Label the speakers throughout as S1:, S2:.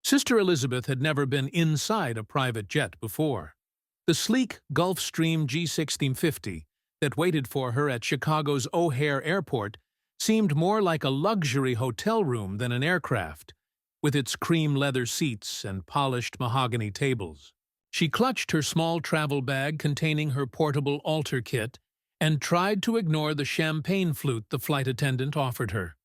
S1: Sister Elizabeth had never been inside a private jet before. The sleek Gulfstream G1650 that waited for her at Chicago's O'Hare Airport seemed more like a luxury hotel room than an aircraft, with its cream leather seats and polished mahogany tables. She clutched her small travel bag containing her portable altar kit and tried to ignore the champagne flute the flight attendant offered her.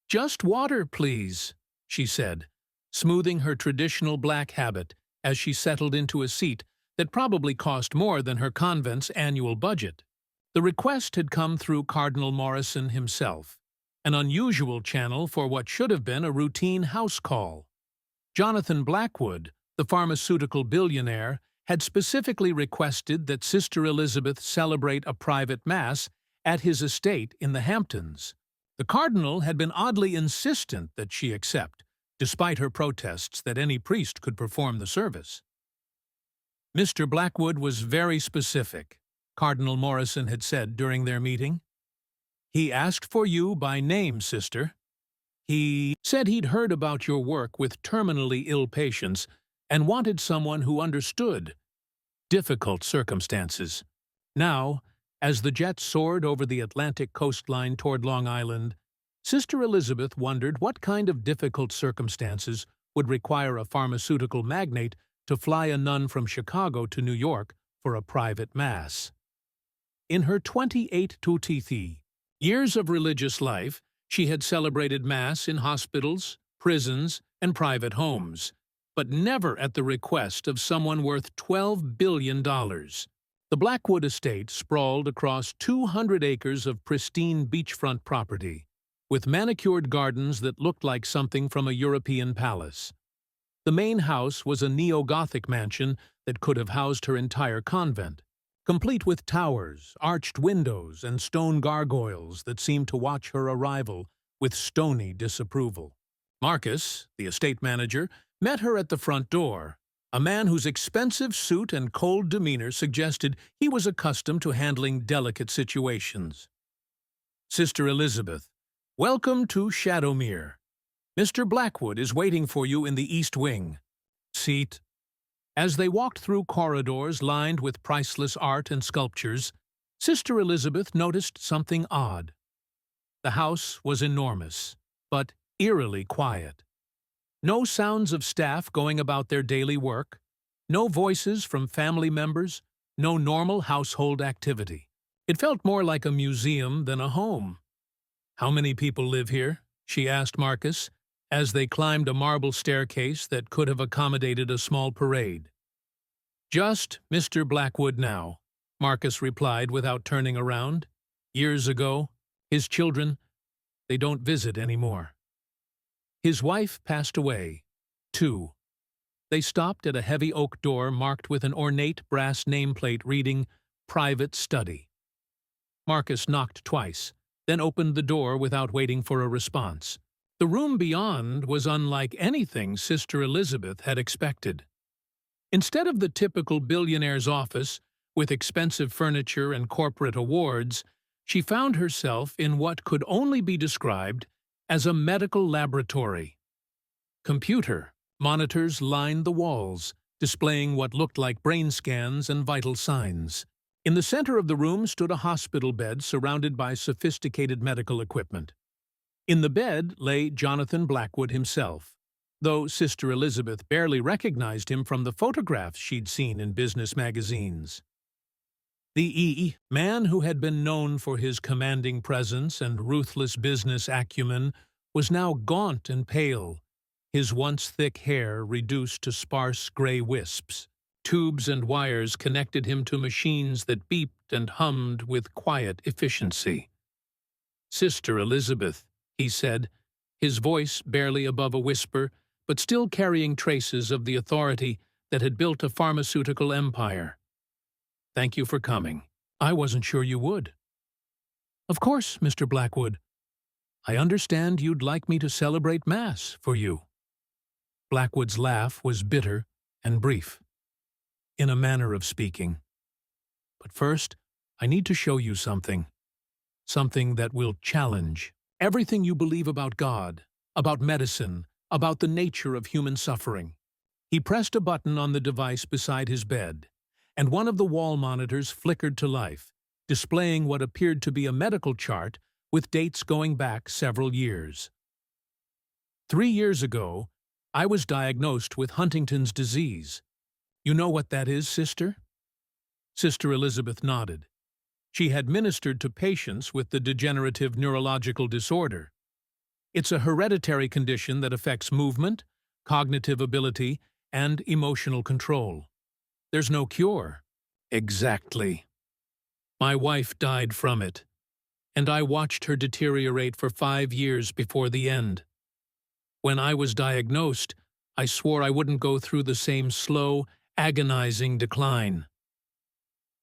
S1: "Just water, please," she said, smoothing her traditional black habit as she settled into a seat that probably cost more than her convent's annual budget. The request had come through Cardinal Morrison himself, an unusual channel for what should have been a routine house call. Jonathan Blackwood, the pharmaceutical billionaire, had specifically requested that Sister Elizabeth celebrate a private mass at his estate in the Hamptons. The Cardinal had been oddly insistent that she accept, despite her protests that any priest could perform the service. Mr. Blackwood was very specific, Cardinal Morrison had said during their meeting. "He asked for you by name, sister. He said he'd heard about your work with terminally ill patients and wanted someone who understood difficult circumstances." Now, as the jet soared over the Atlantic coastline toward Long Island, Sister Elizabeth wondered what kind of difficult circumstances would require a pharmaceutical magnate to fly a nun from Chicago to New York for a private mass. In her 28 years of religious life, she had celebrated Mass in hospitals, prisons, and private homes, but never at the request of someone worth $12 billion. The Blackwood estate sprawled across 200 acres of pristine beachfront property, with manicured gardens that looked like something from a European palace. The main house was a neo-Gothic mansion that could have housed her entire convent, complete with towers, arched windows, and stone gargoyles that seemed to watch her arrival with stony disapproval. Marcus, the estate manager, met her at the front door, a man whose expensive suit and cold demeanor suggested he was accustomed to handling delicate situations. "Sister Elizabeth, welcome to Shadowmere. Mr. Blackwood is waiting for you in the East Wing. Seat." As they walked through corridors lined with priceless art and sculptures, Sister Elizabeth noticed something odd. The house was enormous, but eerily quiet. No sounds of staff going about their daily work, no voices from family members, no normal household activity. It felt more like a museum than a home. "How many people live here?" she asked Marcus, as they climbed a marble staircase that could have accommodated a small parade. "Just Mr. Blackwood now," Marcus replied without turning around. "Years ago, his children, they don't visit anymore. His wife passed away, too." They stopped at a heavy oak door marked with an ornate brass nameplate reading, "Private Study." Marcus knocked twice, then opened the door without waiting for a response. The room beyond was unlike anything Sister Elizabeth had expected. Instead of the typical billionaire's office, with expensive furniture and corporate awards, she found herself in what could only be described as a medical laboratory. Computer monitors lined the walls, displaying what looked like brain scans and vital signs. In the center of the room stood a hospital bed surrounded by sophisticated medical equipment. In the bed lay Jonathan Blackwood himself, though Sister Elizabeth barely recognized him from the photographs she'd seen in business magazines. The man who had been known for his commanding presence and ruthless business acumen was now gaunt and pale, his once thick hair reduced to sparse gray wisps. Tubes and wires connected him to machines that beeped and hummed with quiet efficiency. "Sister Elizabeth," he said, his voice barely above a whisper, but still carrying traces of the authority that had built a pharmaceutical empire. "Thank you for coming. I wasn't sure you would." "Of course, Mr. Blackwood. I understand you'd like me to celebrate Mass for you." Blackwood's laugh was bitter and brief, in a manner of speaking. "But first, I need to show you something. Something that will challenge everything you believe about God, about medicine, about the nature of human suffering. He pressed a button on the device beside his bed, and one of the wall monitors flickered to life, displaying what appeared to be a medical chart with dates going back several years. 3 years ago, I was diagnosed with Huntington's disease. You know what that is, sister? Sister Elizabeth nodded. She had ministered to patients with the degenerative neurological disorder. It's a hereditary condition that affects movement, cognitive ability, and emotional control. There's no cure. Exactly. My wife died from it, and I watched her deteriorate for 5 years before the end. When I was diagnosed, I swore I wouldn't go through the same slow, agonizing decline.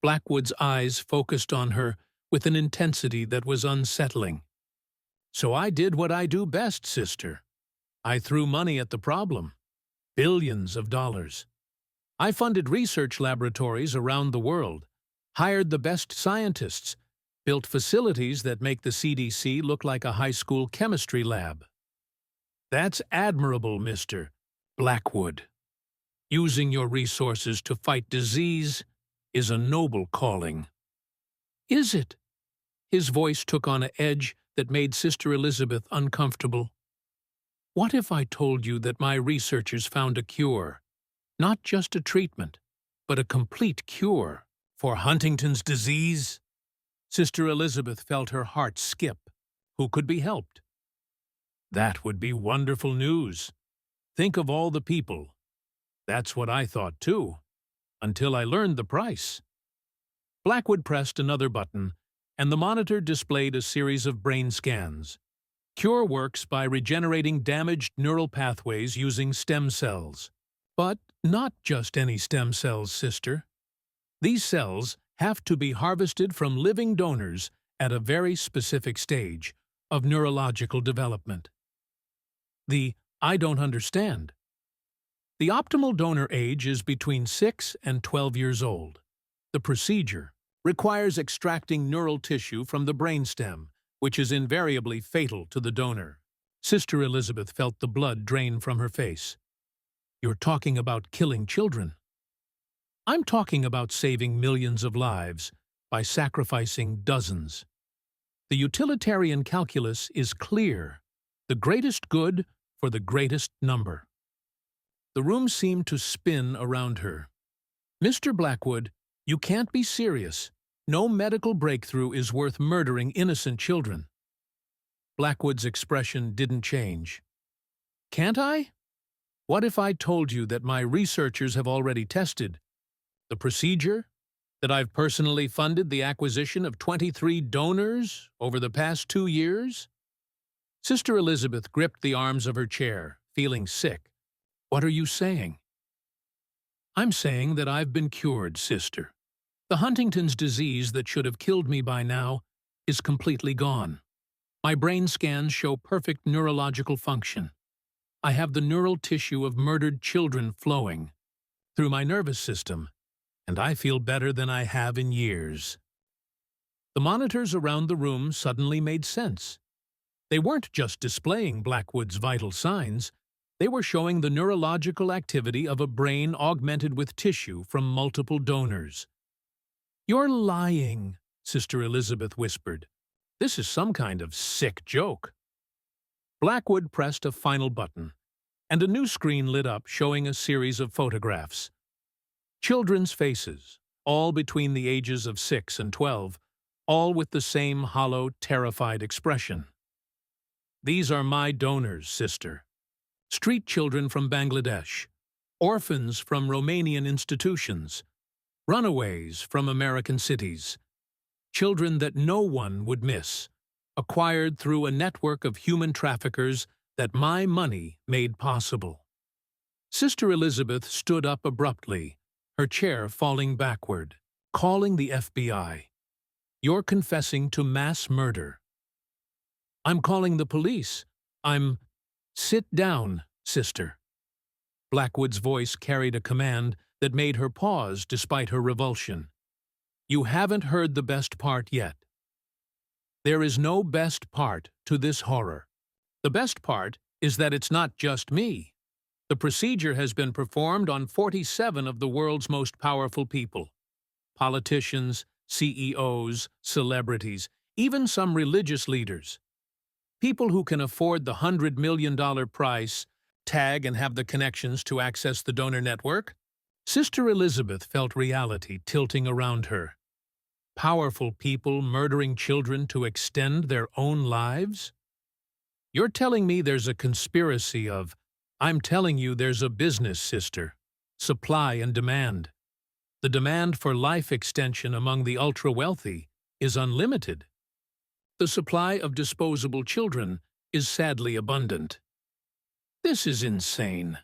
S1: Blackwood's eyes focused on her with an intensity that was unsettling. So I did what I do best, sister. I threw money at the problem. Billions of dollars. I funded research laboratories around the world, hired the best scientists, built facilities that make the CDC look like a high school chemistry lab. That's admirable, Mr. Blackwood. Using your resources to fight disease is a noble calling. Is it? His voice took on an edge that made Sister Elizabeth uncomfortable. What if I told you that my researchers found a cure, not just a treatment, but a complete cure for Huntington's disease? Sister Elizabeth felt her heart skip. Who could be helped? That would be wonderful news. Think of all the people. That's what I thought too, until I learned the price. Blackwood pressed another button, and the monitor displayed a series of brain scans. Cure works by regenerating damaged neural pathways using stem cells. But not just any stem cells, sister. These cells have to be harvested from living donors at a very specific stage of neurological development. I don't understand. The optimal donor age is between 6 and 12 years old. The procedure requires extracting neural tissue from the brainstem, which is invariably fatal to the donor. Sister Elizabeth felt the blood drain from her face. You're talking about killing children. I'm talking about saving millions of lives by sacrificing dozens. The utilitarian calculus is clear. The greatest good for the greatest number. The room seemed to spin around her. Mr. Blackwood, you can't be serious. No medical breakthrough is worth murdering innocent children. Blackwood's expression didn't change. Can't I? What if I told you that my researchers have already tested the procedure, that I've personally funded the acquisition of 23 donors over the past 2 years? Sister Elizabeth gripped the arms of her chair, feeling sick. What are you saying? I'm saying that I've been cured, sister. The Huntington's disease that should have killed me by now is completely gone. My brain scans show perfect neurological function. I have the neural tissue of murdered children flowing through my nervous system, and I feel better than I have in years. The monitors around the room suddenly made sense. They weren't just displaying Blackwood's vital signs, they were showing the neurological activity of a brain augmented with tissue from multiple donors. You're lying, Sister Elizabeth whispered. This is some kind of sick joke. Blackwood pressed a final button, and a new screen lit up showing a series of photographs. Children's faces, all between the ages of 6 and 12, all with the same hollow, terrified expression. These are my donors, sister. Street children from Bangladesh, orphans from Romanian institutions, runaways from American cities, children that no one would miss, acquired through a network of human traffickers that my money made possible. Sister Elizabeth stood up abruptly, her chair falling backward, calling the FBI. You're confessing to mass murder. I'm calling the police. Sit down, sister. Blackwood's voice carried a command that made her pause despite her revulsion. You haven't heard the best part yet. There is no best part to this horror. The best part is that it's not just me. The procedure has been performed on 47 of the world's most powerful people. Politicians, CEOs, celebrities, even some religious leaders. People who can afford the $100 million price, tag and have the connections to access the donor network. Sister Elizabeth felt reality tilting around her. Powerful people murdering children to extend their own lives? You're telling me there's a conspiracy of, I'm telling you there's a business, sister. Supply and demand. The demand for life extension among the ultra-wealthy is unlimited. The supply of disposable children is sadly abundant. This is insane.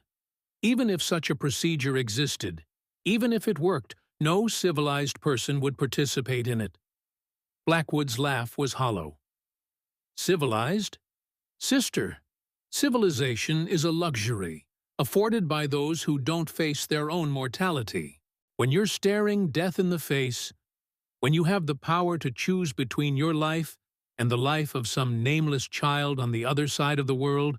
S1: Even if such a procedure existed, even if it worked, no civilized person would participate in it. Blackwood's laugh was hollow. Civilized? Sister, civilization is a luxury, afforded by those who don't face their own mortality. When you're staring death in the face, when you have the power to choose between your life and the life of some nameless child on the other side of the world,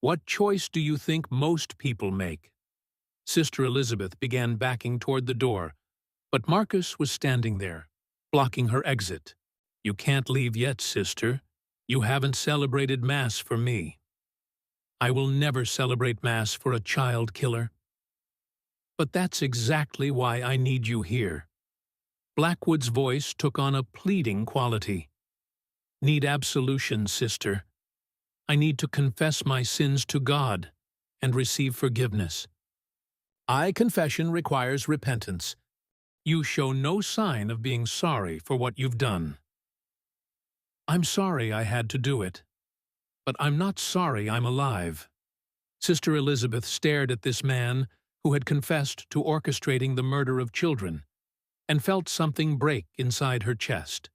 S1: what choice do you think most people make? Sister Elizabeth began backing toward the door, but Marcus was standing there, blocking her exit. You can't leave yet, sister. You haven't celebrated Mass for me. I will never celebrate Mass for a child killer. But that's exactly why I need you here. Blackwood's voice took on a pleading quality. Need absolution, sister. I need to confess my sins to God and receive forgiveness. Confession requires repentance. You show no sign of being sorry for what you've done. I'm sorry I had to do it, but I'm not sorry I'm alive. Sister Elizabeth stared at this man who had confessed to orchestrating the murder of children and felt something break inside her chest.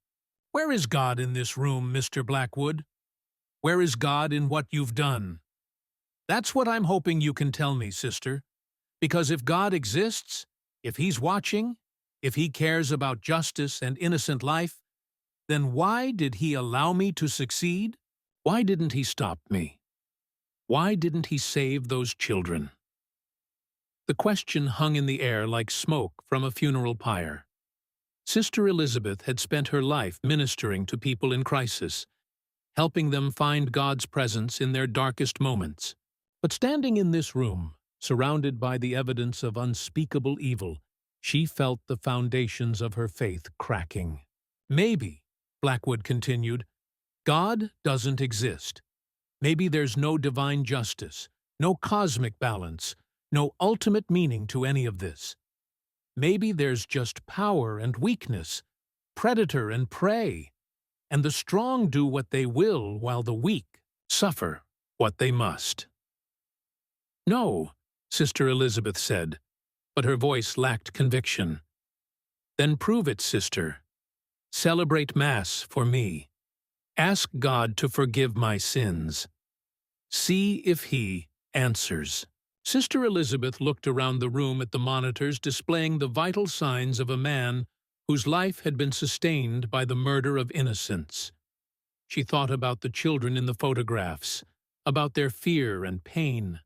S1: Where is God in this room, Mr. Blackwood? Where is God in what you've done? That's what I'm hoping you can tell me, sister. Because if God exists, if He's watching, if He cares about justice and innocent life, then why did He allow me to succeed? Why didn't He stop me? Why didn't He save those children? The question hung in the air like smoke from a funeral pyre. Sister Elizabeth had spent her life ministering to people in crisis, helping them find God's presence in their darkest moments. But standing in this room, surrounded by the evidence of unspeakable evil, she felt the foundations of her faith cracking. Maybe, Blackwood continued, God doesn't exist. Maybe there's no divine justice, no cosmic balance, no ultimate meaning to any of this. Maybe there's just power and weakness, predator and prey, and the strong do what they will while the weak suffer what they must. No, Sister Elizabeth said, but her voice lacked conviction. Then prove it, sister. Celebrate Mass for me. Ask God to forgive my sins. See if He answers. Sister Elizabeth looked around the room at the monitors displaying the vital signs of a man whose life had been sustained by the murder of innocence. She thought about the children in the photographs, about their fear and pain,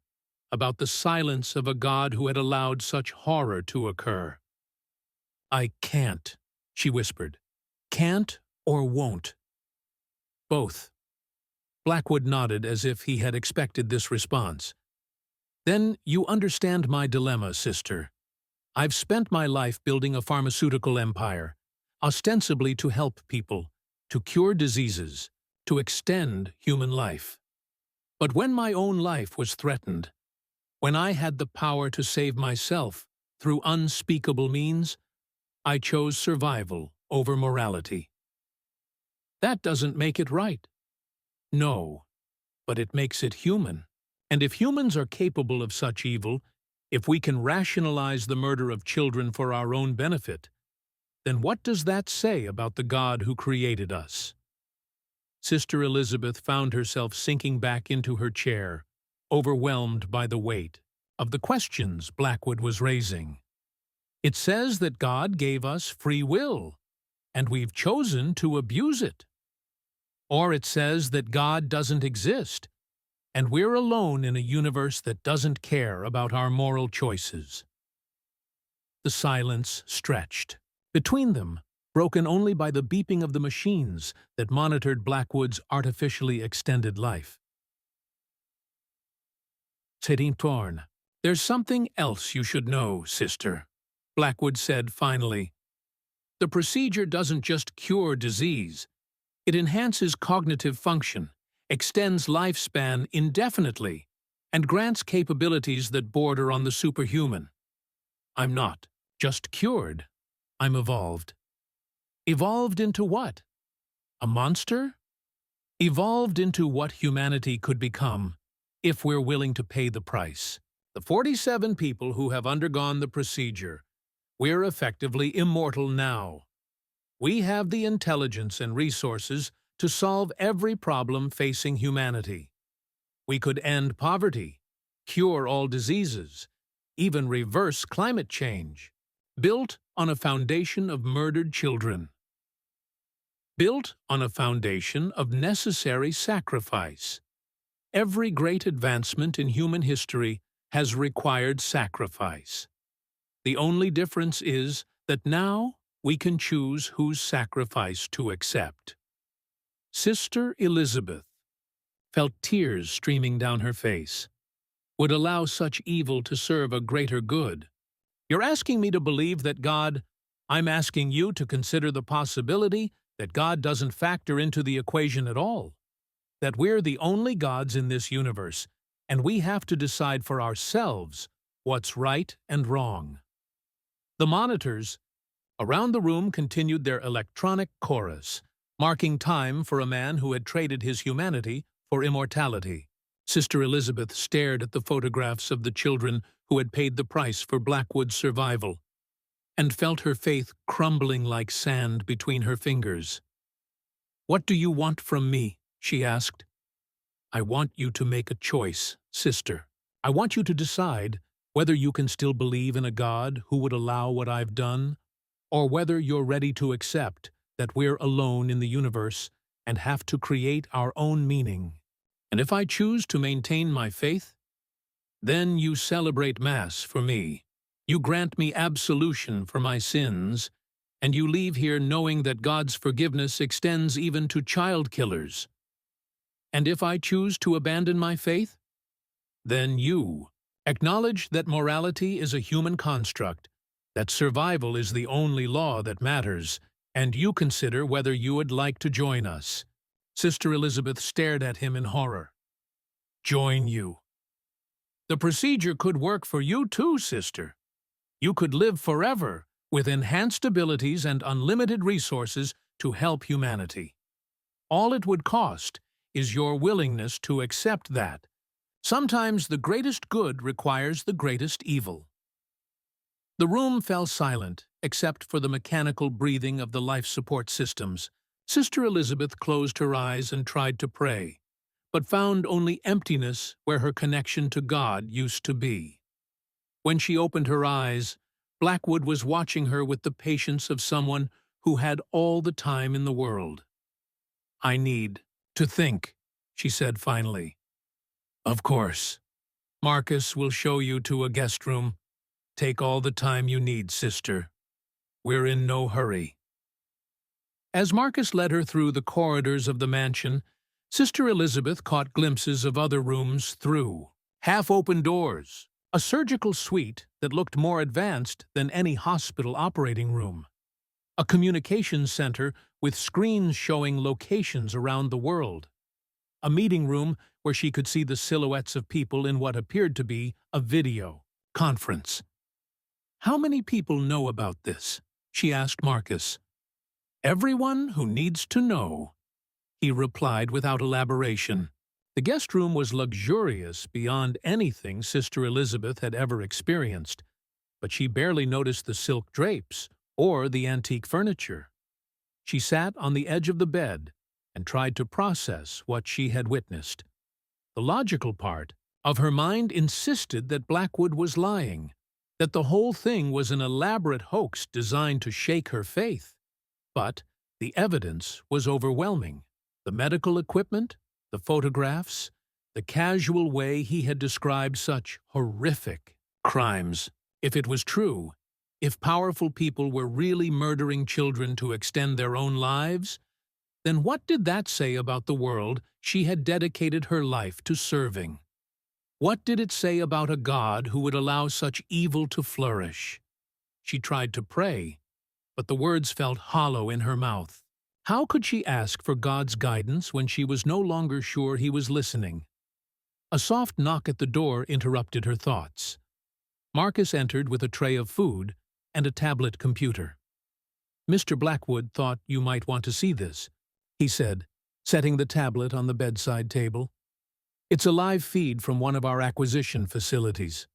S1: about the silence of a God who had allowed such horror to occur. I can't, she whispered. Can't or won't. Both. Blackwood nodded as if he had expected this response. Then you understand my dilemma, sister. I've spent my life building a pharmaceutical empire, ostensibly to help people, to cure diseases, to extend human life. But when my own life was threatened, when I had the power to save myself through unspeakable means, I chose survival over morality. That doesn't make it right. No, but it makes it human. And if humans are capable of such evil, if we can rationalize the murder of children for our own benefit, then what does that say about the God who created us? Sister Elizabeth found herself sinking back into her chair, overwhelmed by the weight of the questions Blackwood was raising. It says that God gave us free will, and we've chosen to abuse it. Or it says that God doesn't exist, and we're alone in a universe that doesn't care about our moral choices." The silence stretched. Between them, broken only by the beeping of the machines that monitored Blackwood's artificially extended life. "Torn, there's something else you should know, sister," Blackwood said finally. "The procedure doesn't just cure disease. It enhances cognitive function, extends lifespan indefinitely, and grants capabilities that border on the superhuman. I'm not just cured. I'm evolved." Evolved into what? A monster? Evolved into what humanity could become, if we're willing to pay the price. The 47 people who have undergone the procedure, we're effectively immortal now. We have the intelligence and resources to solve every problem facing humanity. We could end poverty, cure all diseases, even reverse climate change, built on a foundation of murdered children. Built on a foundation of necessary sacrifice. Every great advancement in human history has required sacrifice. The only difference is that now we can choose whose sacrifice to accept. Sister Elizabeth felt tears streaming down her face. Would allow such evil to serve a greater good. You're asking me to believe that God... I'm asking you to consider the possibility that God doesn't factor into the equation at all. That we're the only gods in this universe, and we have to decide for ourselves what's right and wrong. The monitors around the room continued their electronic chorus, marking time for a man who had traded his humanity for immortality. Sister Elizabeth stared at the photographs of the children who had paid the price for Blackwood's survival, and felt her faith crumbling like sand between her fingers. "What do you want from me?" she asked. "I want you to make a choice, sister. I want you to decide whether you can still believe in a God who would allow what I've done, or whether you're ready to accept that we're alone in the universe and have to create our own meaning. And if I choose to maintain my faith, then you celebrate Mass for me. You grant me absolution for my sins, and you leave here knowing that God's forgiveness extends even to child killers. And if I choose to abandon my faith, then you acknowledge that morality is a human construct, that survival is the only law that matters, and you consider whether you would like to join us." Sister Elizabeth stared at him in horror. "Join you? The procedure could work for you too, sister. You could live forever with enhanced abilities and unlimited resources to help humanity. All it would cost is your willingness to accept that. Sometimes the greatest good requires the greatest evil." The room fell silent, except for the mechanical breathing of the life support systems. Sister Elizabeth closed her eyes and tried to pray, but found only emptiness where her connection to God used to be. When she opened her eyes, Blackwood was watching her with the patience of someone who had all the time in the world. "I need to think," she said finally. "Of course. Marcus will show you to a guest room. Take all the time you need, sister. We're in no hurry." As Marcus led her through the corridors of the mansion, Sister Elizabeth caught glimpses of other rooms through half-open doors, a surgical suite that looked more advanced than any hospital operating room, a communications center with screens showing locations around the world, a meeting room where she could see the silhouettes of people in what appeared to be a video conference. "How many people know about this?" she asked Marcus. "Everyone who needs to know," he replied without elaboration. The guest room was luxurious beyond anything Sister Elizabeth had ever experienced, but she barely noticed the silk drapes or the antique furniture. She sat on the edge of the bed and tried to process what she had witnessed. The logical part of her mind insisted that Blackwood was lying, that the whole thing was an elaborate hoax designed to shake her faith. But the evidence was overwhelming. The medical equipment, the photographs, The casual way he had described such horrific crimes. If it was true, if powerful people were really murdering children to extend their own lives, then what did that say about the world she had dedicated her life to serving? What did it say about a God who would allow such evil to flourish? She tried to pray, but the words felt hollow in her mouth. How could she ask for God's guidance when she was no longer sure he was listening? A soft knock at the door interrupted her thoughts. Marcus entered with a tray of food and a tablet computer. "Mr. Blackwood thought you might want to see this," he said, setting the tablet on the bedside table. "It's a live feed from one of our acquisition facilities."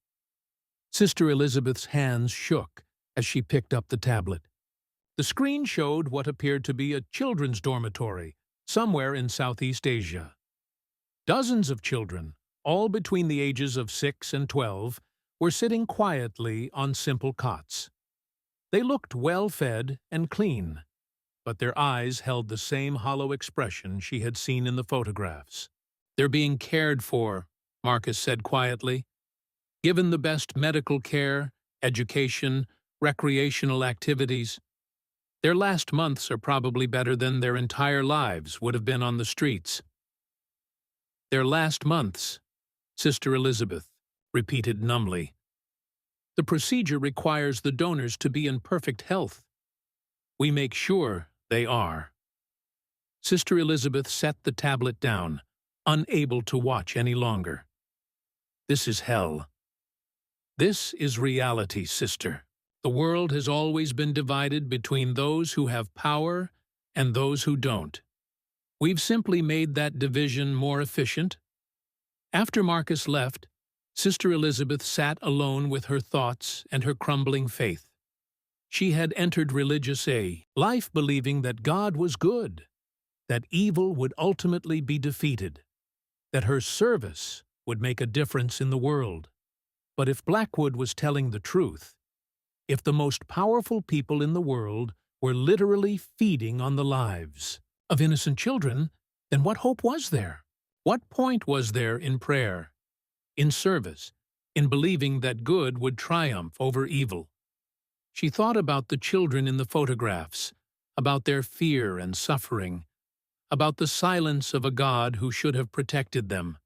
S1: Sister Elizabeth's hands shook as she picked up the tablet. The screen showed what appeared to be a children's dormitory somewhere in Southeast Asia. Dozens of children, all between the ages of 6 and 12, were sitting quietly on simple cots. They looked well-fed and clean, but their eyes held the same hollow expression she had seen in the photographs. "They're being cared for," Marcus said quietly. "Given the best medical care, education, recreational activities. Their last months are probably better than their entire lives would have been on the streets." "Their last months," Sister Elizabeth repeated numbly. "The procedure requires the donors to be in perfect health. We make sure they are." Sister Elizabeth set the tablet down, unable to watch any longer. "This is hell. This is reality, sister. The world has always been divided between those who have power and those who don't. We've simply made that division more efficient." After Marcus left, Sister Elizabeth sat alone with her thoughts and her crumbling faith. She had entered religious life believing that God was good, that evil would ultimately be defeated, that her service would make a difference in the world. But if Blackwood was telling the truth, if the most powerful people in the world were literally feeding on the lives of innocent children, then what hope was there? What point was there in prayer, in service, in believing that good would triumph over evil? She thought about the children in the photographs, about their fear and suffering, about the silence of a God who should have protected them.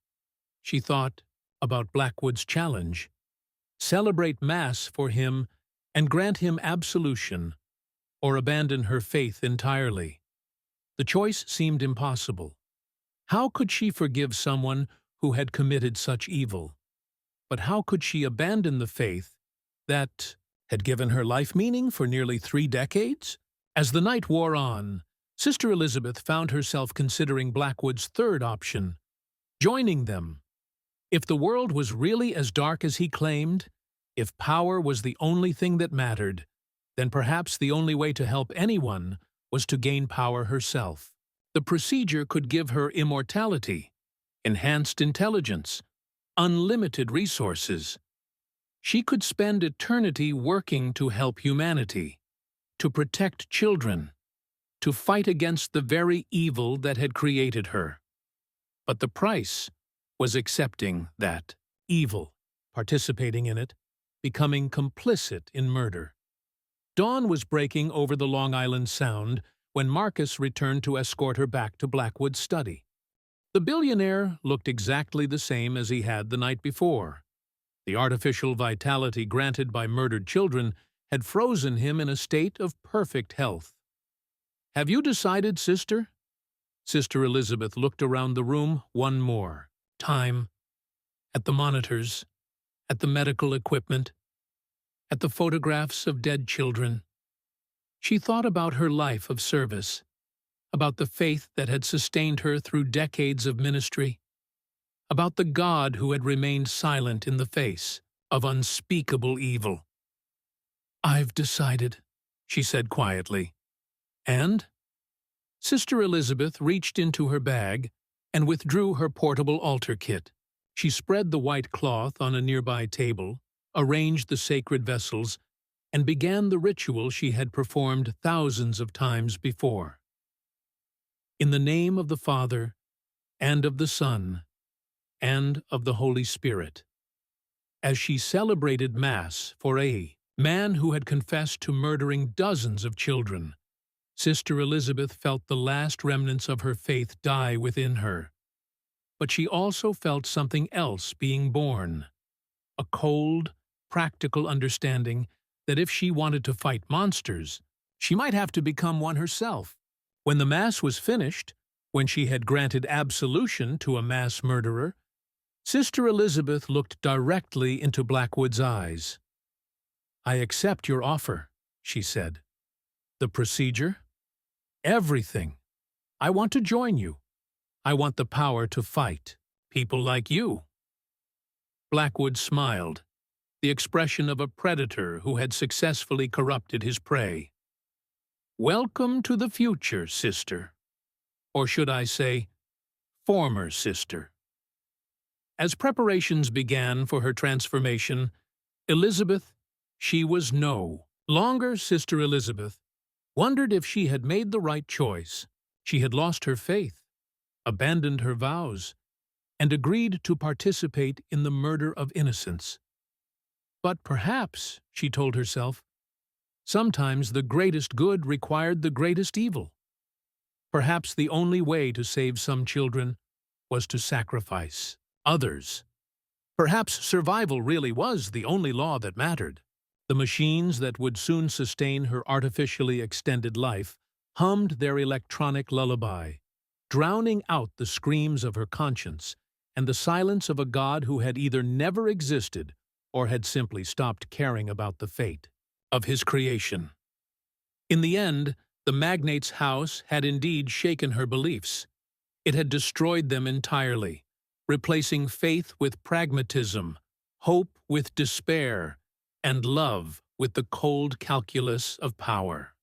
S1: She thought about Blackwood's challenge. Celebrate Mass for him and grant him absolution, or abandon her faith entirely. The choice seemed impossible. How could she forgive someone who had committed such evil? But how could she abandon the faith that had given her life meaning for nearly 3 decades? As the night wore on, Sister Elizabeth found herself considering Blackwood's third option, joining them. If the world was really as dark as he claimed, if power was the only thing that mattered, then perhaps the only way to help anyone was to gain power herself. The procedure could give her immortality, enhanced intelligence, unlimited resources. She could spend eternity working to help humanity, to protect children, to fight against the very evil that had created her. But the price was accepting that evil, participating in it, becoming complicit in murder. Dawn was breaking over the Long Island Sound when Marcus returned to escort her back to Blackwood's study. The billionaire looked exactly the same as he had the night before. The artificial vitality granted by murdered children had frozen him in a state of perfect health. "Have you decided, sister?" Sister Elizabeth looked around the room one more time, at the monitors, at the medical equipment, at the photographs of dead children. She thought about her life of service, about the faith that had sustained her through decades of ministry, about the God who had remained silent in the face of unspeakable evil. "I've decided," she said quietly. "And?" Sister Elizabeth reached into her bag and withdrew her portable altar kit. She spread the white cloth on a nearby table, arranged the sacred vessels, and began the ritual she had performed thousands of times before. "In the name of the Father, and of the Son, and of the Holy Spirit. As she celebrated Mass for a man who had confessed to murdering dozens of children, Sister Elizabeth felt the last remnants of her faith die within her. But she also felt something else being born, a cold, practical understanding that if she wanted to fight monsters, she might have to become one herself. When the Mass was finished, when she had granted absolution to a mass murderer, Sister Elizabeth looked directly into Blackwood's eyes. "I accept your offer," she said. "The procedure? Everything. I want to join you. I want the power to fight people like you." Blackwood smiled, the expression of a predator who had successfully corrupted his prey. "Welcome to the future, sister. Or should I say, former sister." As preparations began for her transformation, Elizabeth, she was no longer Sister Elizabeth, wondered if she had made the right choice. She had lost her faith, abandoned her vows, and agreed to participate in the murder of innocence. But perhaps, she told herself, sometimes the greatest good required the greatest evil. Perhaps the only way to save some children was to sacrifice others. Perhaps survival really was the only law that mattered. The machines that would soon sustain her artificially extended life hummed their electronic lullaby, drowning out the screams of her conscience and the silence of a God who had either never existed or had simply stopped caring about the fate of his creation. In the end, the magnate's house had indeed shaken her beliefs. It had destroyed them entirely, replacing faith with pragmatism, hope with despair, and love with the cold calculus of power.